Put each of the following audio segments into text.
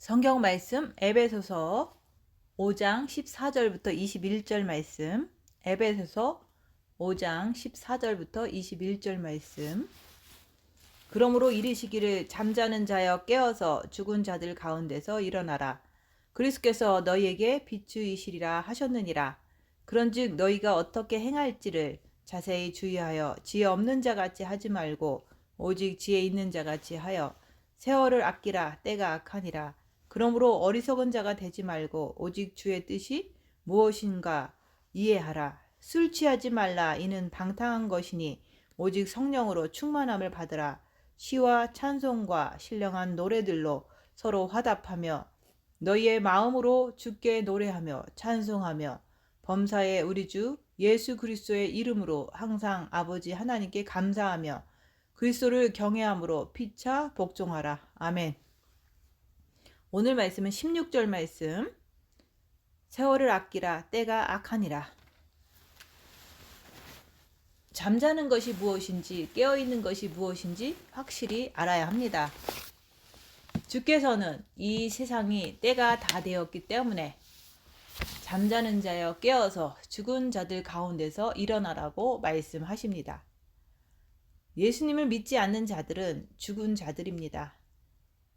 성경 말씀 에베소서 5장 14절부터 21절 말씀, 에베소서 5장 14절부터 21절 말씀. 그러므로 이르시기를 잠자는 자여 깨어서 죽은 자들 가운데서 일어나라. 그리스도께서 너희에게 비추이시리라 하셨느니라. 그런즉 너희가 어떻게 행할지를 자세히 주의하여 지혜 없는 자같이 하지 말고 오직 지혜 있는 자같이 하여 세월을 아끼라. 때가 악하니라. 그러므로 어리석은 자가 되지 말고 오직 주의 뜻이 무엇인가 이해하라. 술 취하지 말라. 이는 방탕한 것이니 오직 성령으로 충만함을 받으라. 시와 찬송과 신령한 노래들로 서로 화답하며 너희의 마음으로 주께 노래하며 찬송하며 범사의 우리 주 예수 그리스도의 이름으로 항상 아버지 하나님께 감사하며 그리스도를 경외함으로 피차 복종하라. 아멘. 오늘 말씀은 16절 말씀. 세월을 아끼라. 때가 악하니라. 잠자는 것이 무엇인지 깨어있는 것이 무엇인지 확실히 알아야 합니다. 주께서는 이 세상이 때가 다 되었기 때문에 잠자는 자여 깨어서 죽은 자들 가운데서 일어나라고 말씀하십니다. 예수님을 믿지 않는 자들은 죽은 자들입니다.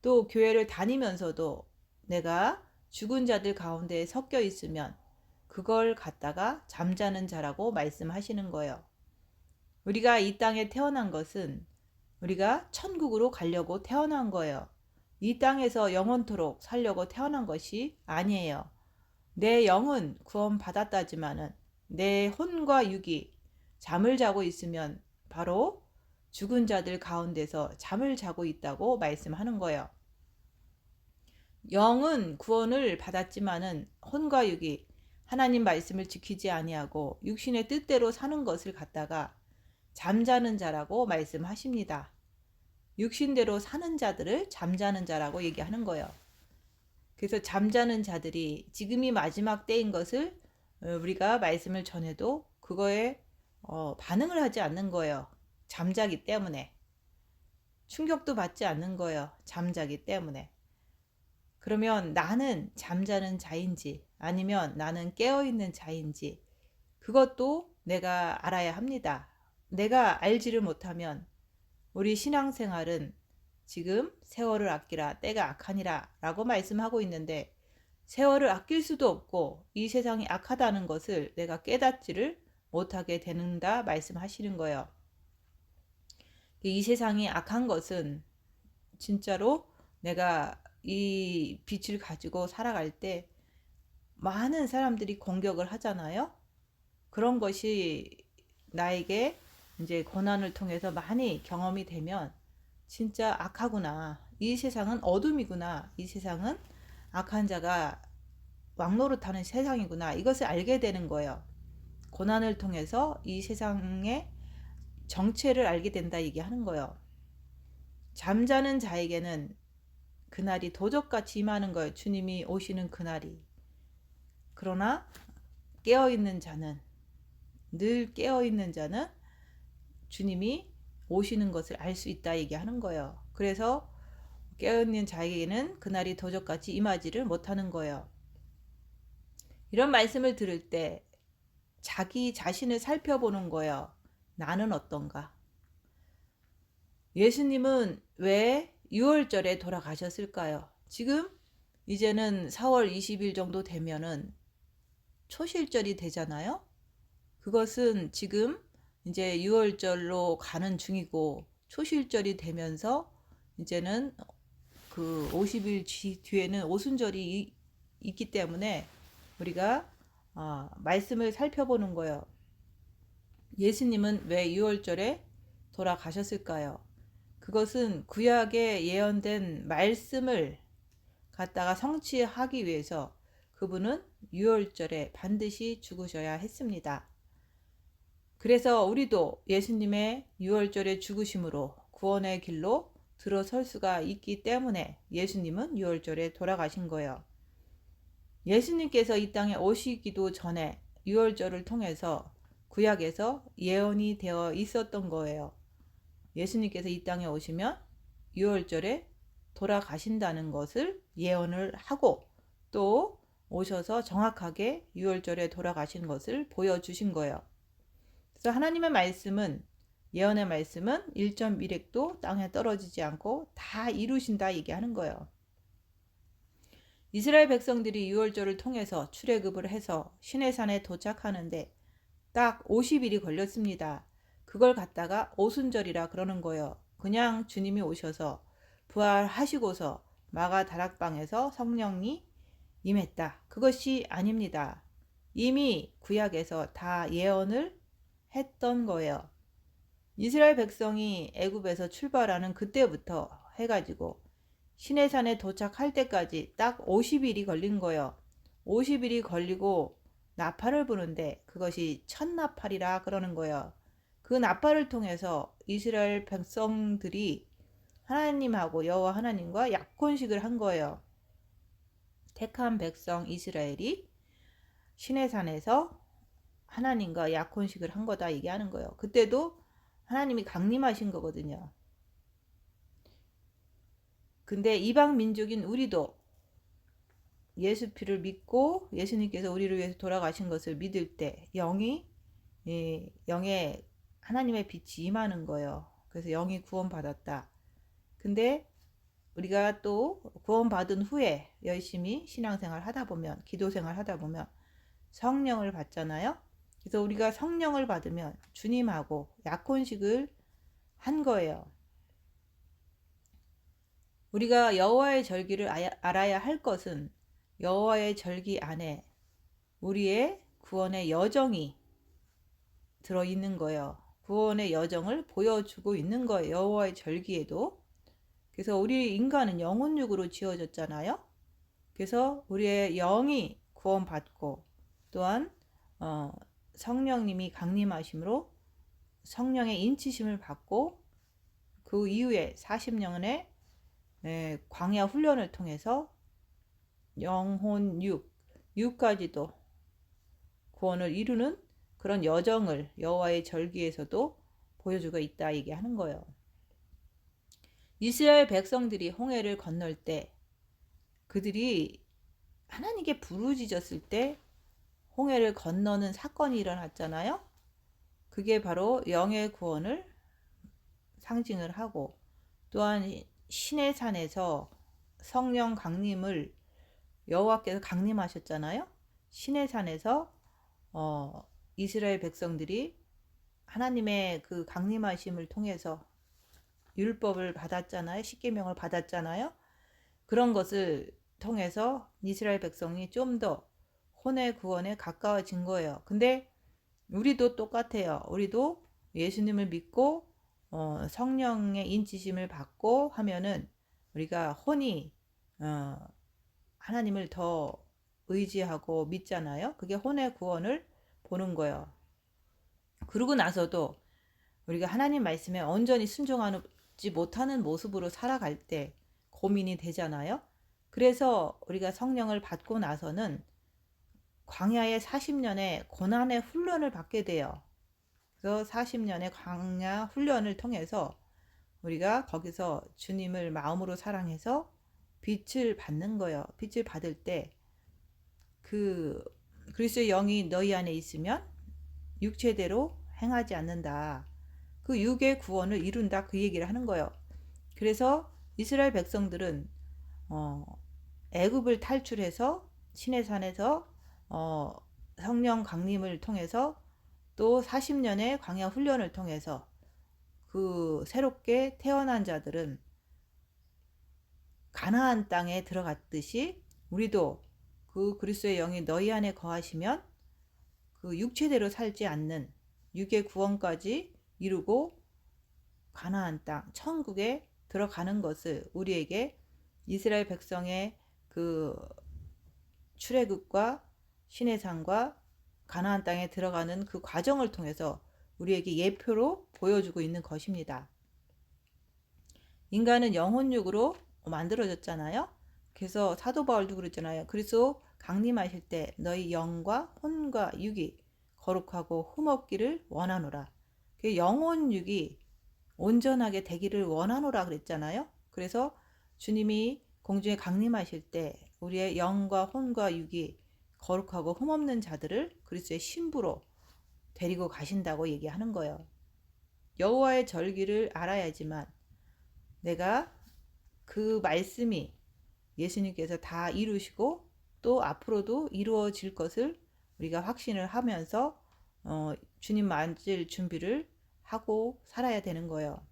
또 교회를 다니면서도 내가 죽은 자들 가운데 섞여 있으면 그걸 갖다가 잠자는 자라고 말씀하시는 거예요. 우리가 이 땅에 태어난 것은 우리가 천국으로 가려고 태어난 거예요. 이 땅에서 영원토록 살려고 태어난 것이 아니에요. 내 영은 구원받았다지만은 내 혼과 육이 잠을 자고 있으면 바로 죽은 자들 가운데서 잠을 자고 있다고 말씀하는 거예요. 영은 구원을 받았지만은 혼과 육이 하나님 말씀을 지키지 아니하고 육신의 뜻대로 사는 것을 갖다가 잠자는 자라고 말씀하십니다. 육신대로 사는 자들을 잠자는 자라고 얘기하는 거예요. 그래서 잠자는 자들이 지금이 마지막 때인 것을 우리가 말씀을 전해도 그거에 반응을 하지 않는 거예요. 잠자기 때문에. 충격도 받지 않는 거예요. 잠자기 때문에. 그러면 나는 잠자는 자인지 아니면 나는 깨어있는 자인지 그것도 내가 알아야 합니다. 내가 알지를 못하면 우리 신앙생활은 지금 세월을 아끼라. 때가 악하니라 라고 말씀하고 있는데 세월을 아낄 수도 없고 이 세상이 악하다는 것을 내가 깨닫지를 못하게 되는다 말씀하시는 거예요. 이 세상이 악한 것은 진짜로 내가 이 빛을 가지고 살아갈 때 많은 사람들이 공격을 하잖아요. 그런 것이 나에게 이제 고난을 통해서 많이 경험이 되면 진짜 악하구나. 이 세상은 어둠이구나. 이 세상은 악한 자가 왕노릇하는 세상이구나. 이것을 알게 되는 거예요. 고난을 통해서 이 세상의 정체를 알게 된다 얘기하는 거예요. 잠자는 자에게는 그날이 도적같이 임하는 거예요. 주님이 오시는 그날이. 그러나 깨어있는 자는 늘 깨어있는 자는 주님이 오시는 것을 알 수 있다 얘기하는 거예요. 그래서 깨어있는 자에게는 그날이 도적같이 임하지를 못하는 거예요. 이런 말씀을 들을 때 자기 자신을 살펴보는 거예요. 나는 어떤가? 예수님은 왜 6월절에 돌아가셨을까요? 지금 이제는 4월 20일 정도 되면은 초실절이 되잖아요. 그것은 지금 이제 6월절로 가는 중이고 초실절이 되면서 이제는 그 50일 뒤에는 오순절이 있기 때문에 우리가 말씀을 살펴보는 거예요. 예수님은 왜 6월절에 돌아가셨을까요? 그것은 구약에 예언된 말씀을 갖다가 성취하기 위해서 그분은 6월절에 반드시 죽으셔야 했습니다. 그래서 우리도 예수님의 6월절의 죽으심으로 구원의 길로 들어설 수가 있기 때문에 예수님은 6월절에 돌아가신 거예요. 예수님께서 이 땅에 오시기도 전에 6월절을 통해서 구약에서 예언이 되어 있었던 거예요. 예수님께서 이 땅에 오시면 6월절에 돌아가신다는 것을 예언을 하고 또 오셔서 정확하게 유월절에 돌아가신 것을 보여주신 거예요. 그래서 하나님의 말씀은, 예언의 말씀은 1.1획도 땅에 떨어지지 않고 다 이루신다 얘기하는 거예요. 이스라엘 백성들이 유월절을 통해서 출애굽을 해서 시내산에 도착하는데 딱 50일이 걸렸습니다. 그걸 갖다가 오순절이라 그러는 거예요. 그냥 주님이 오셔서 부활하시고서 마가 다락방에서 성령이 임했다. 그것이 아닙니다. 이미 구약에서 다 예언을 했던 거예요. 이스라엘 백성이 애굽에서 출발하는 그때부터 해가지고 시내산에 도착할 때까지 딱 50일이 걸린 거예요. 50일이 걸리고 나팔을 부는데 그것이 첫 나팔이라 그러는 거예요. 그 나팔을 통해서 이스라엘 백성들이 하나님하고 여호와 하나님과 약혼식을 한 거예요. 택한 백성 이스라엘이 시내산에서 하나님과 약혼식을 한 거다 얘기하는 거예요. 그때도 하나님이 강림하신 거거든요. 근데 이방 민족인 우리도 예수 피를 믿고 예수님께서 우리를 위해서 돌아가신 것을 믿을 때 영의 하나님의 빛이 임하는 거예요. 그래서 영이 구원받았다. 근데 우리가 또 구원받은 후에 열심히 신앙생활 하다 보면, 기도생활 하다 보면 성령을 받잖아요. 그래서 우리가 성령을 받으면 주님하고 약혼식을 한 거예요. 우리가 여호와의 절기를 알아야 할 것은 여호와의 절기 안에 우리의 구원의 여정이 들어있는 거예요. 구원의 여정을 보여주고 있는 거예요. 여호와의 절기에도. 그래서 우리 인간은 영혼육으로 지어졌잖아요. 그래서 우리의 영이 구원받고 또한 성령님이 강림하심으로 성령의 인치심을 받고 그 이후에 40년의 광야 훈련을 통해서 영혼 육까지도 구원을 이루는 그런 여정을 여호와의 절기에서도 보여주고 있다 얘기하는 거예요. 이스라엘 백성들이 홍해를 건널 때 그들이 하나님께 부르짖었을 때 홍해를 건너는 사건이 일어났잖아요. 그게 바로 영의 구원을 상징을 하고 또한 시내산에서 성령 강림을 여호와께서 강림하셨잖아요. 시내산에서 이스라엘 백성들이 하나님의 그 강림하심을 통해서 율법을 받았잖아요. 십계명을 받았잖아요. 그런 것을 통해서 이스라엘 백성이 좀 더 혼의 구원에 가까워진 거예요. 근데 우리도 똑같아요. 우리도 예수님을 믿고 성령의 인치심을 받고 하면은 우리가 혼이 하나님을 더 의지하고 믿잖아요. 그게 혼의 구원을 보는 거예요. 그러고 나서도 우리가 하나님 말씀에 온전히 순종하지 못하는 모습으로 살아갈 때 고민이 되잖아요. 그래서 우리가 성령을 받고 나서는 광야의 40년의 고난의 훈련을 받게 돼요. 그래서 40년의 광야 훈련을 통해서 우리가 거기서 주님을 마음으로 사랑해서 빛을 받는 거예요. 빛을 받을 때 그 그리스도의 영이 너희 안에 있으면 육체대로 행하지 않는다. 그 육의 구원을 이룬다. 그 얘기를 하는 거예요. 그래서 이스라엘 백성들은 애굽을 탈출해서 시내산에서 성령 강림을 통해서 또 40년의 광야 훈련을 통해서 그 새롭게 태어난 자들은 가나안 땅에 들어갔듯이 우리도 그 그리스도의 영이 너희 안에 거하시면 그 육체대로 살지 않는 육의 구원까지 이루고 가나안 땅 천국에 들어가는 것을 우리에게 이스라엘 백성의 그 출애굽과 시내산과 가나안 땅에 들어가는 그 과정을 통해서 우리에게 예표로 보여주고 있는 것입니다. 인간은 영혼육으로 만들어졌잖아요. 그래서 사도 바울도 그랬잖아요. 그래서 강림하실 때 너희 영과 혼과 육이 거룩하고 흠없기를 원하노라. 영혼육이 온전하게 되기를 원하노라 그랬잖아요. 그래서 주님이 공중에 강림하실 때 우리의 영과 혼과 육이 거룩하고 흠없는 자들을 그리스도의 신부로 데리고 가신다고 얘기하는 거예요. 여호와의 절기를 알아야지만 내가 그 말씀이 예수님께서 다 이루시고 또 앞으로도 이루어질 것을 우리가 확신을 하면서 주님 맞을 준비를 하고 살아야 되는 거예요.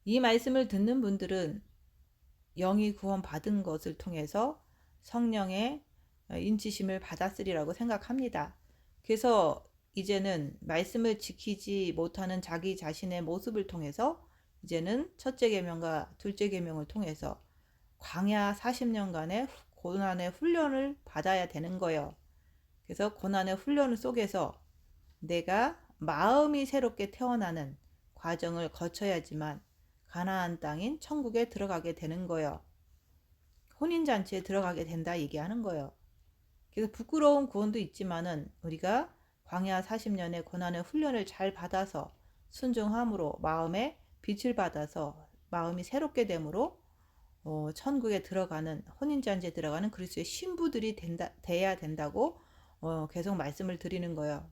이 말씀을 듣는 분들은 영이 구원 받은 것을 통해서 성령의 인치심을 받았으리라고 생각합니다. 그래서 이제는 말씀을 지키지 못하는 자기 자신의 모습을 통해서 이제는 첫째 계명과 둘째 계명을 통해서 광야 40년간의 고난의 훈련을 받아야 되는 거예요. 그래서 고난의 훈련 속에서 내가 마음이 새롭게 태어나는 과정을 거쳐야지만 가나안 땅인 천국에 들어가게 되는 거예요. 혼인잔치에 들어가게 된다 얘기하는 거예요. 그래서 부끄러운 구원도 있지만은 우리가 광야 40년의 고난의 훈련을 잘 받아서 순종함으로 마음에 빛을 받아서 마음이 새롭게 됨으로 천국에 들어가는 혼인잔치에 들어가는 그리스도의 신부들이 돼야 된다고 계속 말씀을 드리는 거예요.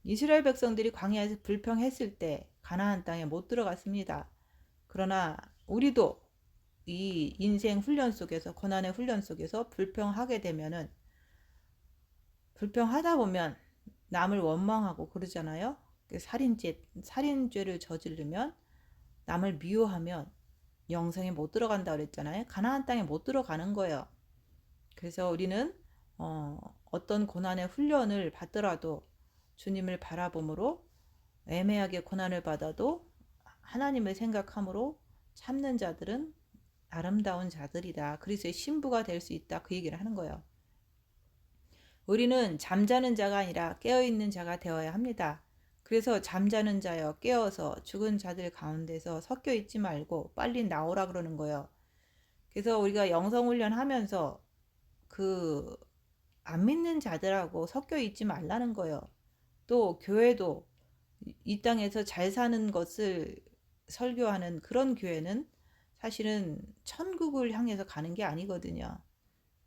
이스라엘 백성들이 광야에서 불평했을 때 가나안 땅에 못 들어갔습니다. 그러나 우리도 이 인생 훈련 속에서 고난의 훈련 속에서 불평하게 되면은 불평하다 보면 남을 원망하고 그러잖아요. 살인죄를 저지르면 남을 미워하면 영생에 못 들어간다 그랬잖아요. 가나안 땅에 못 들어가는 거예요. 그래서 우리는 어떤 고난의 훈련을 받더라도 주님을 바라봄으로 애매하게 고난을 받아도 하나님을 생각함으로 참는 자들은 아름다운 자들이다. 그리스도의 신부가 될 수 있다. 그 얘기를 하는 거예요. 우리는 잠자는 자가 아니라 깨어있는 자가 되어야 합니다. 그래서 잠자는 자여 깨어서 죽은 자들 가운데서 섞여 있지 말고 빨리 나오라 그러는 거예요. 그래서 우리가 영성훈련 하면서 안 믿는 자들하고 섞여 있지 말라는 거예요. 또 교회도 이 땅에서 잘 사는 것을 설교하는 그런 교회는 사실은 천국을 향해서 가는 게 아니거든요.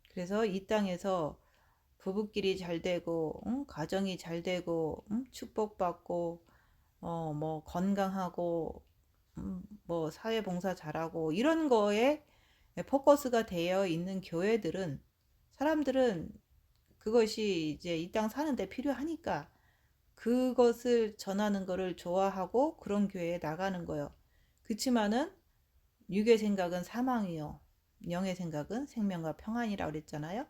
그래서 이 땅에서 부부끼리 잘 되고 가정이 잘 되고 축복받고 뭐 건강하고 뭐 사회봉사 잘하고 이런 거에 포커스가 되어 있는 교회들은 사람들은 그것이 이제 이 땅 사는데 필요하니까 그것을 전하는 거를 좋아하고 그런 교회에 나가는 거예요. 그렇지만은 육의 생각은 사망이요 영의 생각은 생명과 평안이라 그랬잖아요.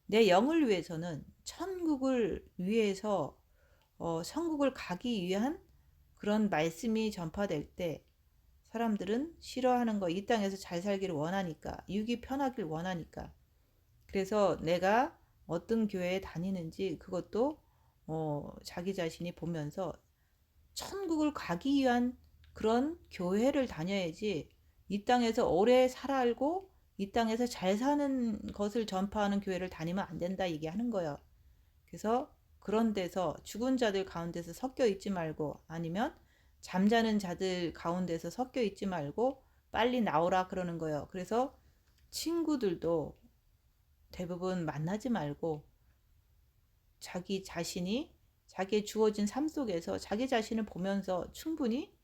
내 영을 위해서는 천국을 위해서 천국을 가기 위한 그런 말씀이 전파될 때 사람들은 싫어하는 거 이 땅에서 잘 살기를 원하니까 육이 편하길 원하니까 그래서 내가 어떤 교회에 다니는지 그것도 자기 자신이 보면서 천국을 가기 위한 그런 교회를 다녀야지 이 땅에서 오래 살고 이 땅에서 잘 사는 것을 전파하는 교회를 다니면 안 된다 얘기하는 거예요. 그래서 그런 데서 죽은 자들 가운데서 섞여 있지 말고 아니면 잠자는 자들 가운데서 섞여 있지 말고 빨리 나오라 그러는 거예요. 그래서 친구들도 대부분 만나지 말고 자기 자신이 자기의 주어진 삶 속에서 자기 자신을 보면서 충분히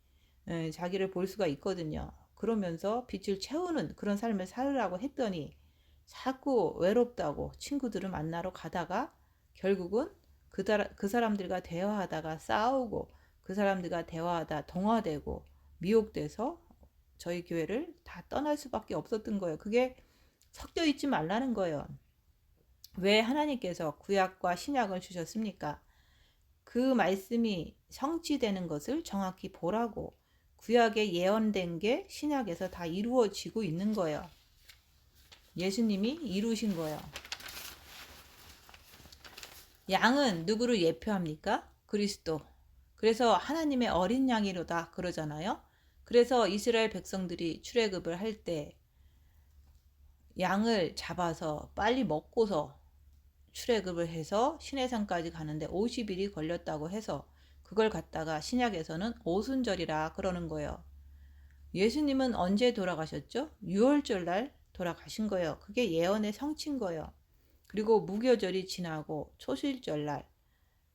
자기를 볼 수가 있거든요. 그러면서 빛을 채우는 그런 삶을 살으라고 했더니 자꾸 외롭다고 친구들을 만나러 가다가 결국은 그 사람들과 대화하다가 싸우고 그 사람들과 대화하다 동화되고 미혹돼서 저희 교회를 다 떠날 수밖에 없었던 거예요. 그게 섞여 있지 말라는 거예요. 왜 하나님께서 구약과 신약을 주셨습니까? 그 말씀이 성취되는 것을 정확히 보라고 구약에 예언된 게 신약에서 다 이루어지고 있는 거예요. 예수님이 이루신 거예요. 양은 누구를 예표합니까? 그리스도. 그래서 하나님의 어린 양이로다 그러잖아요. 그래서 이스라엘 백성들이 출애굽을 할 때 양을 잡아서 빨리 먹고서 출애굽을 해서 시내산까지 가는데 50일이 걸렸다고 해서 그걸 갖다가 신약에서는 오순절이라 그러는 거예요. 예수님은 언제 돌아가셨죠? 6월절 날 돌아가신 거예요. 그게 예언의 성취인 거예요. 그리고 무교절이 지나고 초실절 날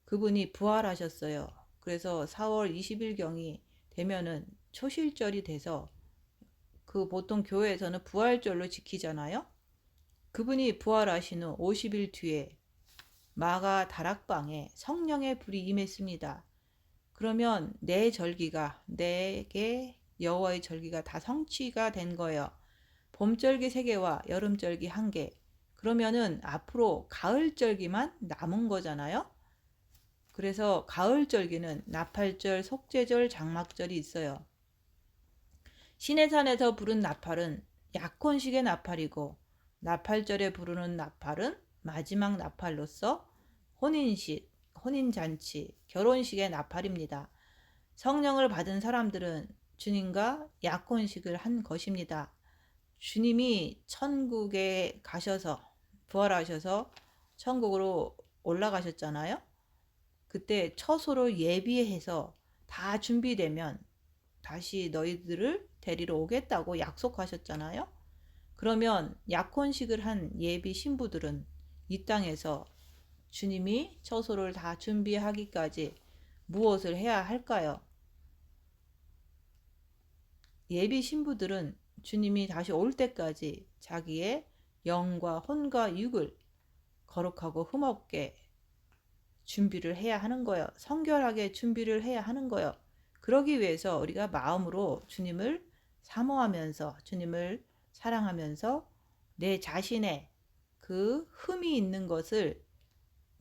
그분이 부활하셨어요. 그래서 4월 20일경이 되면은 초실절이 돼서 그 보통 교회에서는 부활절로 지키잖아요. 그분이 부활하신 후 50일 뒤에 마가 다락방에 성령의 불이 임했습니다. 그러면 내 절기가 내게 여호와의 절기가 다 성취가 된 거예요. 봄절기 3개와 여름절기 1개. 그러면은 앞으로 가을절기만 남은 거잖아요. 그래서 가을절기는 나팔절, 속죄절, 장막절이 있어요. 시내산에서 부른 나팔은 약혼식의 나팔이고 나팔절에 부르는 나팔은 마지막 나팔로서 혼인식, 혼인잔치, 결혼식의 나팔입니다. 성령을 받은 사람들은 주님과 약혼식을 한 것입니다. 주님이 천국에 가셔서 부활하셔서 천국으로 올라가셨잖아요. 그때 처소를 예비해서 다 준비되면 다시 너희들을 데리러 오겠다고 약속하셨잖아요. 그러면 약혼식을 한 예비 신부들은 이 땅에서 주님이 처소를 다 준비하기까지 무엇을 해야 할까요? 예비 신부들은 주님이 다시 올 때까지 자기의 영과 혼과 육을 거룩하고 흠없게 준비를 해야 하는 거예요. 성결하게 준비를 해야 하는 거예요. 그러기 위해서 우리가 마음으로 주님을 사모하면서 주님을 사랑하면서 내 자신의 그 흠이 있는 것을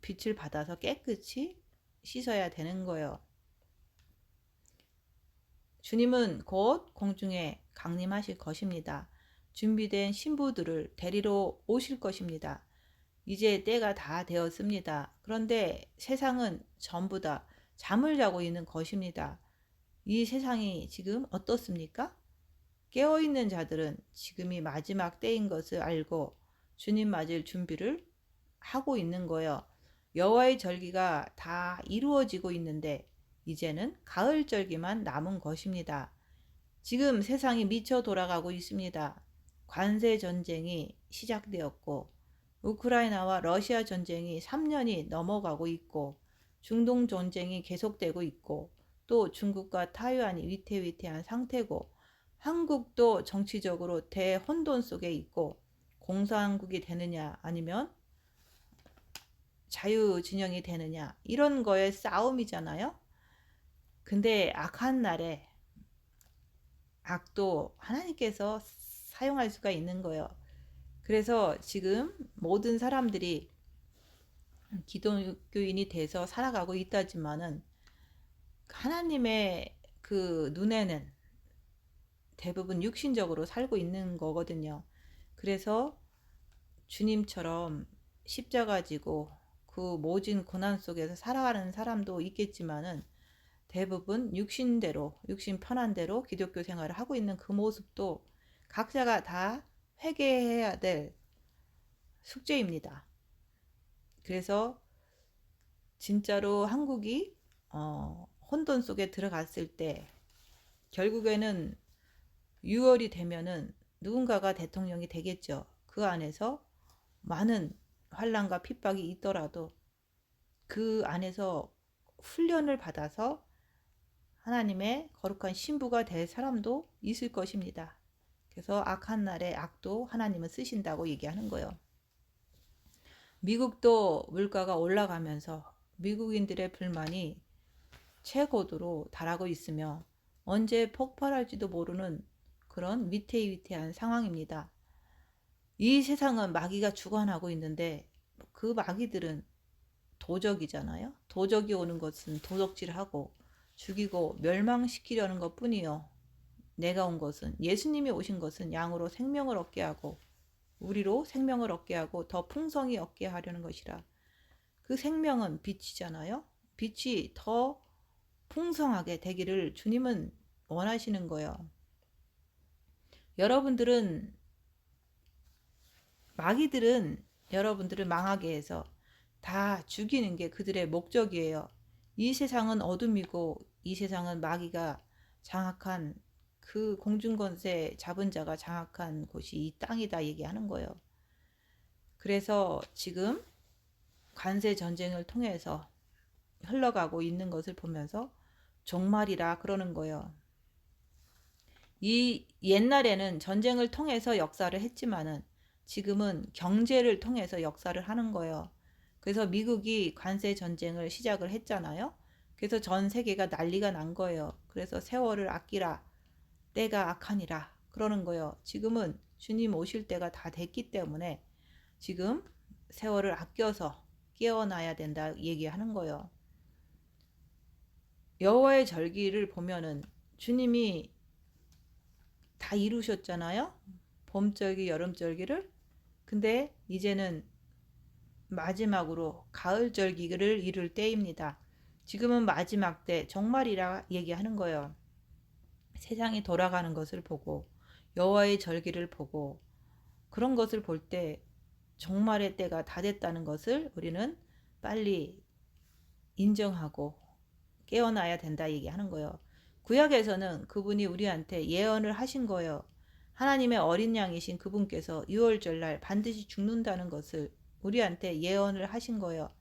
빛을 받아서 깨끗이 씻어야 되는 거예요. 주님은 곧 공중에 강림하실 것입니다. 준비된 신부들을 데리러 오실 것입니다. 이제 때가 다 되었습니다. 그런데 세상은 전부 다 잠을 자고 있는 것입니다. 이 세상이 지금 어떻습니까? 깨어있는 자들은 지금이 마지막 때인 것을 알고 주님 맞을 준비를 하고 있는 거예요. 여호와의 절기가 다 이루어지고 있는데 이제는 가을 절기만 남은 것입니다. 지금 세상이 미쳐 돌아가고 있습니다. 관세 전쟁이 시작되었고 우크라이나와 러시아 전쟁이 3년이 넘어가고 있고 중동 전쟁이 계속되고 있고 또 중국과 타이완이 위태위태한 상태고 한국도 정치적으로 대혼돈 속에 있고 공산국이 되느냐 아니면 자유진영이 되느냐 이런 거의 싸움이잖아요. 근데 악한 날에 악도 하나님께서 사용할 수가 있는 거예요. 그래서 지금 모든 사람들이 기독교인이 돼서 살아가고 있다지만은 하나님의 그 눈에는 대부분 육신적으로 살고 있는 거거든요. 그래서 주님처럼 십자가 지고 그 모진 고난 속에서 살아가는 사람도 있겠지만은 대부분 육신대로, 육신 편한 대로 기독교 생활을 하고 있는 그 모습도 각자가 다 회개해야 될 숙제입니다. 그래서 진짜로 한국이 혼돈 속에 들어갔을 때 결국에는 6월이 되면은 누군가가 대통령이 되겠죠. 그 안에서 많은 환란과 핍박이 있더라도 그 안에서 훈련을 받아서 하나님의 거룩한 신부가 될 사람도 있을 것입니다. 그래서 악한 날에 악도 하나님은 쓰신다고 얘기하는 거예요. 미국도 물가가 올라가면서 미국인들의 불만이 최고도로 달하고 있으며 언제 폭발할지도 모르는 그런 위태위태한 상황입니다. 이 세상은 마귀가 주관하고 있는데 그 마귀들은 도적이잖아요. 도적이 오는 것은 도적질하고 죽이고 멸망시키려는 것 뿐이요. 내가 온 것은 예수님이 오신 것은 양으로 생명을 얻게 하고 우리로 생명을 얻게 하고 더 풍성히 얻게 하려는 것이라. 그 생명은 빛이잖아요. 빛이 더 풍성하게 되기를 주님은 원하시는 거예요. 마귀들은 여러분들을 망하게 해서 다 죽이는 게 그들의 목적이에요. 이 세상은 어둠이고 이 세상은 마귀가 장악한 그 공중권세 잡은 자가 장악한 곳이 이 땅이다 얘기하는 거예요. 그래서 지금 관세 전쟁을 통해서 흘러가고 있는 것을 보면서 종말이라 그러는 거예요. 이 옛날에는 전쟁을 통해서 역사를 했지만은 지금은 경제를 통해서 역사를 하는 거예요. 그래서 미국이 관세 전쟁을 시작을 했잖아요. 그래서 전 세계가 난리가 난 거예요. 그래서 세월을 아끼라, 때가 악하니라 그러는 거예요. 지금은 주님 오실 때가 다 됐기 때문에 지금 세월을 아껴서 깨어나야 된다 얘기하는 거예요. 여호와의 절기를 보면은 주님이 다 이루셨잖아요. 봄절기, 여름절기를. 근데 이제는 마지막으로 가을절기를 이룰 때입니다. 지금은 마지막 때, 종말이라 얘기하는 거예요. 세상이 돌아가는 것을 보고 여호와의 절기를 보고 그런 것을 볼 때 종말의 때가 다 됐다는 것을 우리는 빨리 인정하고 깨어나야 된다 얘기하는 거예요. 구약에서는 그분이 우리한테 예언을 하신 거예요. 하나님의 어린 양이신 그분께서 유월절날 반드시 죽는다는 것을 우리한테 예언을 하신 거예요.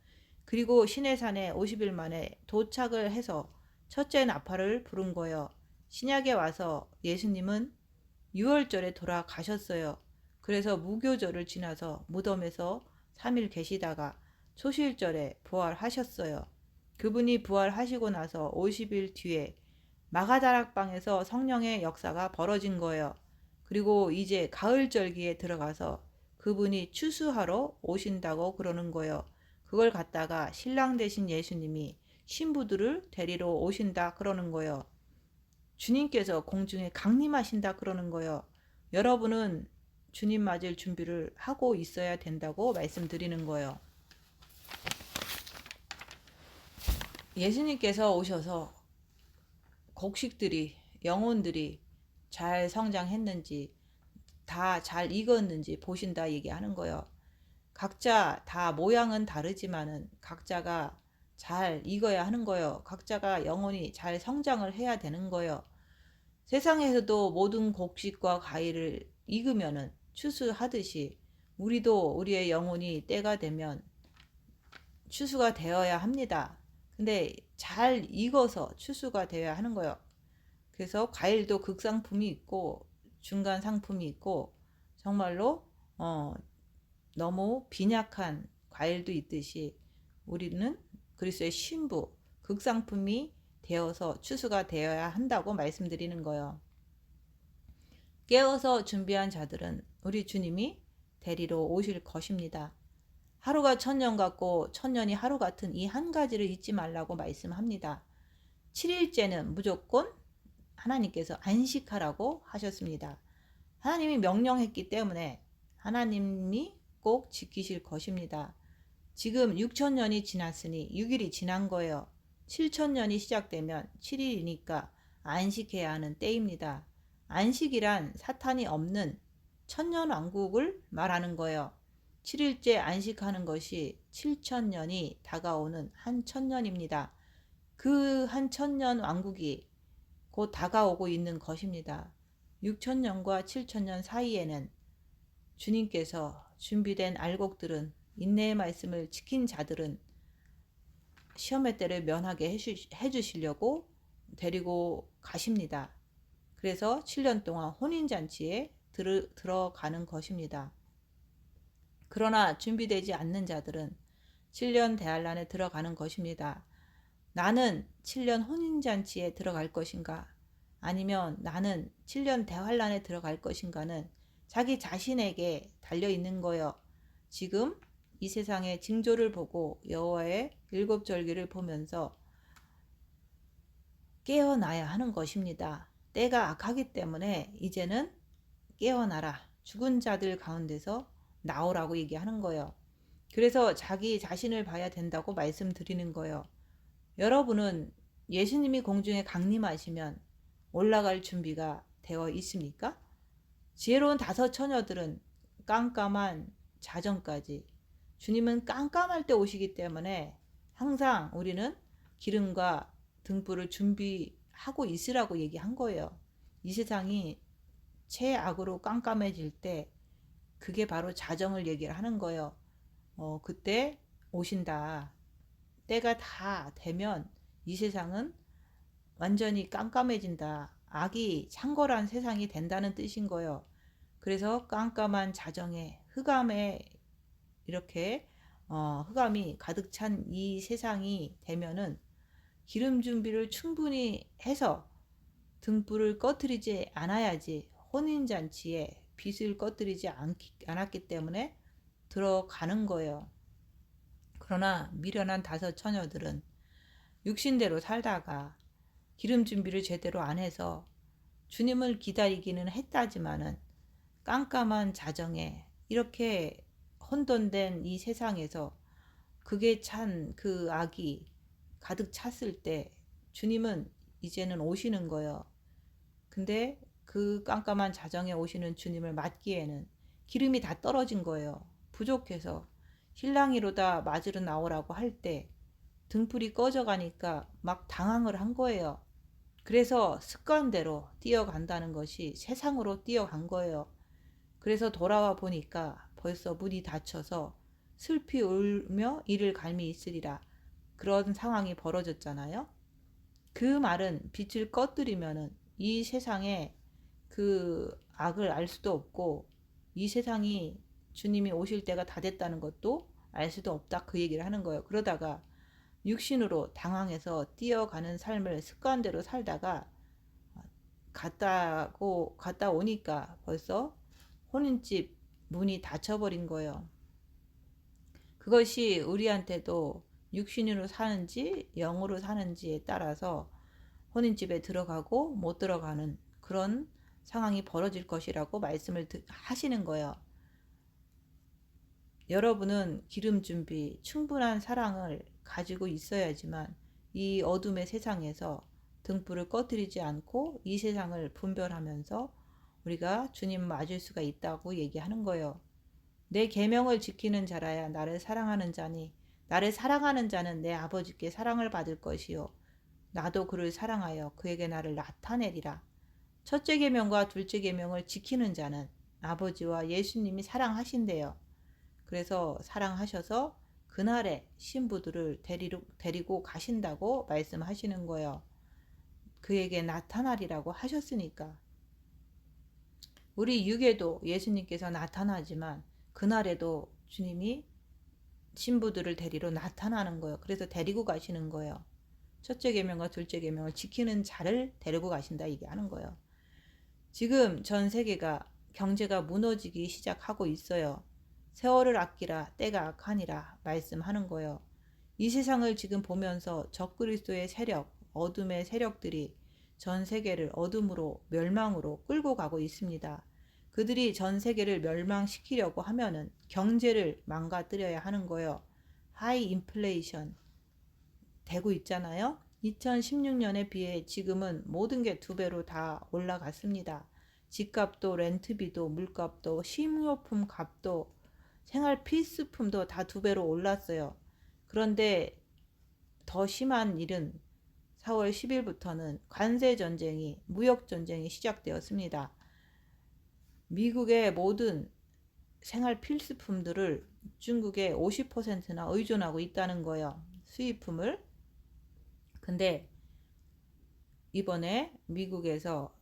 그리고 시내산에 50일 만에 도착을 해서 첫째 나팔을 부른 거예요. 신약에 와서 예수님은 유월절에 돌아가셨어요. 그래서 무교절을 지나서 무덤에서 3일 계시다가 초실절에 부활하셨어요. 그분이 부활하시고 나서 50일 뒤에 마가다락방에서 성령의 역사가 벌어진 거예요. 그리고 이제 가을절기에 들어가서 그분이 추수하러 오신다고 그러는 거예요. 그걸 갖다가 신랑 되신 예수님이 신부들을 데리러 오신다 그러는 거예요. 주님께서 공중에 강림하신다 그러는 거예요. 여러분은 주님 맞을 준비를 하고 있어야 된다고 말씀드리는 거예요. 예수님께서 오셔서 곡식들이, 영혼들이 잘 성장했는지 다 잘 익었는지 보신다 얘기하는 거예요. 각자 다 모양은 다르지만은 각자가 잘 익어야 하는 거예요. 각자가 영혼이 잘 성장을 해야 되는 거예요. 세상에서도 모든 곡식과 과일을 익으면은 추수하듯이 우리도 우리의 영혼이 때가 되면 추수가 되어야 합니다. 근데 잘 익어서 추수가 되어야 하는 거예요. 그래서 과일도 극상품이 있고 중간 상품이 있고 정말로 너무 빈약한 과일도 있듯이 우리는 그리스도의 신부 극상품이 되어서 추수가 되어야 한다고 말씀드리는 거예요. 깨어서 준비한 자들은 우리 주님이 데리러 오실 것입니다. 하루가 천년 같고 천년이 하루 같은 이 한 가지를 잊지 말라고 말씀합니다. 7일째는 무조건 하나님께서 안식하라고 하셨습니다. 하나님이 명령했기 때문에 하나님이 꼭 지키실 것입니다. 지금 6천년이 지났으니 6일이 지난 거예요. 7천년이 시작되면 7일이니까 안식해야 하는 때입니다. 안식이란 사탄이 없는 천년왕국을 말하는 거예요. 7일째 안식하는 것이 7천년이 다가오는 한 천년입니다. 그 한 천년 왕국이 곧 다가오고 있는 것입니다. 6천년과 7천년 사이에는 주님께서 준비된 알곡들은 인내의 말씀을 지킨 자들은 시험의 때를 면하게 해주시려고 데리고 가십니다. 그래서 7년 동안 혼인잔치에 들어가는 것입니다. 그러나 준비되지 않는 자들은 7년 대환란에 들어가는 것입니다. 나는 7년 혼인잔치에 들어갈 것인가? 아니면 나는 7년 대환란에 들어갈 것인가는 자기 자신에게 달려있는 거예요. 지금 이 세상의 징조를 보고 여호와의 일곱 절기를 보면서 깨어나야 하는 것입니다. 때가 악하기 때문에 이제는 깨어나라. 죽은 자들 가운데서 나오라고 얘기하는 거예요. 그래서 자기 자신을 봐야 된다고 말씀드리는 거예요. 여러분은 예수님이 공중에 강림하시면 올라갈 준비가 되어 있습니까? 지혜로운 다섯 처녀들은 깜깜한 자정까지 주님은 깜깜할 때 오시기 때문에 항상 우리는 기름과 등불을 준비하고 있으라고 얘기한 거예요. 이 세상이 최악으로 깜깜해질 때 그게 바로 자정을 얘기를 하는 거예요. 그때 오신다. 때가 다 되면 이 세상은 완전히 깜깜해진다. 악이 창궐한 세상이 된다는 뜻인 거예요. 그래서 깜깜한 자정에 흑암에 이렇게 흑암이 가득 찬 이 세상이 되면은 기름 준비를 충분히 해서 등불을 꺼뜨리지 않아야지 혼인잔치에 빛을 꺼뜨리지 않았기 때문에 들어가는 거예요. 그러나 미련한 다섯 처녀들은 육신대로 살다가 기름 준비를 제대로 안 해서 주님을 기다리기는 했다지만은 깜깜한 자정에 이렇게 혼돈된 이 세상에서 극에 찬 그 악이 가득 찼을 때 주님은 이제는 오시는 거예요. 근데 그 깜깜한 자정에 오시는 주님을 맞기에는 기름이 다 떨어진 거예요. 부족해서 신랑이로다 맞으러 나오라고 할 때 등불이 꺼져가니까 막 당황을 한 거예요. 그래서 습관대로 뛰어간다는 것이 세상으로 뛰어간 거예요. 그래서 돌아와 보니까 벌써 문이 닫혀서 슬피 울며 이를 갈미 있으리라. 그런 상황이 벌어졌잖아요. 그 말은 빛을 꺼뜨리면은 이 세상에 그 악을 알 수도 없고 이 세상이 주님이 오실 때가 다 됐다는 것도 알 수도 없다 그 얘기를 하는 거예요. 그러다가 육신으로 당황해서 뛰어가는 삶을 습관대로 살다가 갔다 오니까 벌써 혼인집 문이 닫혀버린 거예요. 그것이 우리한테도 육신으로 사는지 영으로 사는지에 따라서 혼인집에 들어가고 못 들어가는 그런 상황이 벌어질 것이라고 말씀을 하시는 거예요. 여러분은 기름 준비, 충분한 사랑을 가지고 있어야지만 이 어둠의 세상에서 등불을 꺼뜨리지 않고 이 세상을 분별하면서 우리가 주님 맞을 수가 있다고 얘기하는 거예요. 내 계명을 지키는 자라야 나를 사랑하는 자니 나를 사랑하는 자는 내 아버지께 사랑을 받을 것이요 나도 그를 사랑하여 그에게 나를 나타내리라. 첫째 계명과 둘째 계명을 지키는 자는 아버지와 예수님이 사랑하신대요. 그래서 사랑하셔서 그날에 신부들을 데리고 가신다고 말씀하시는 거예요. 그에게 나타나리라고 하셨으니까. 우리 육에도 예수님께서 나타나지만 그날에도 주님이 신부들을 데리러 나타나는 거예요. 그래서 데리고 가시는 거예요. 첫째 계명과 둘째 계명을 지키는 자를 데리고 가신다 이게 하는 거예요. 지금 전 세계가 경제가 무너지기 시작하고 있어요. 세월을 아끼라 때가 악하니라 말씀하는 거예요. 이 세상을 지금 보면서 적그리스도의 세력, 어둠의 세력들이 전 세계를 어둠으로 멸망으로 끌고 가고 있습니다. 그들이 전 세계를 멸망시키려고 하면은 경제를 망가뜨려야 하는 거예요. 하이 인플레이션 되고 있잖아요. 2016년에 비해 지금은 모든 게 2배로 다 올라갔습니다. 집값도 렌트비도 물값도 식료품 값도 생활 필수품도 다 2배로 올랐어요. 그런데 더 심한 일은 4월 10일부터는 관세 전쟁이 무역 전쟁이 시작되었습니다. 미국의 모든 생활 필수품들을 중국에 50%나 의존하고 있다는 거예요. 수입품을. 근데 이번에 미국에서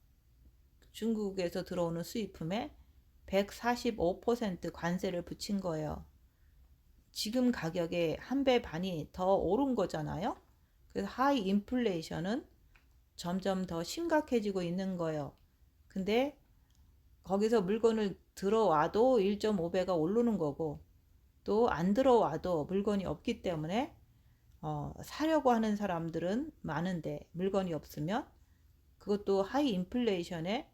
중국에서 들어오는 수입품에 145% 관세를 붙인 거예요. 지금 가격에 1배 반이 더 오른 거잖아요. 그래서 하이 인플레이션은 점점 더 심각해지고 있는 거예요. 근데 거기서 물건을 들어와도 1.5배가 오르는 거고 또 안 들어와도 물건이 없기 때문에 사려고 하는 사람들은 많은데 물건이 없으면 그것도 하이 인플레이션에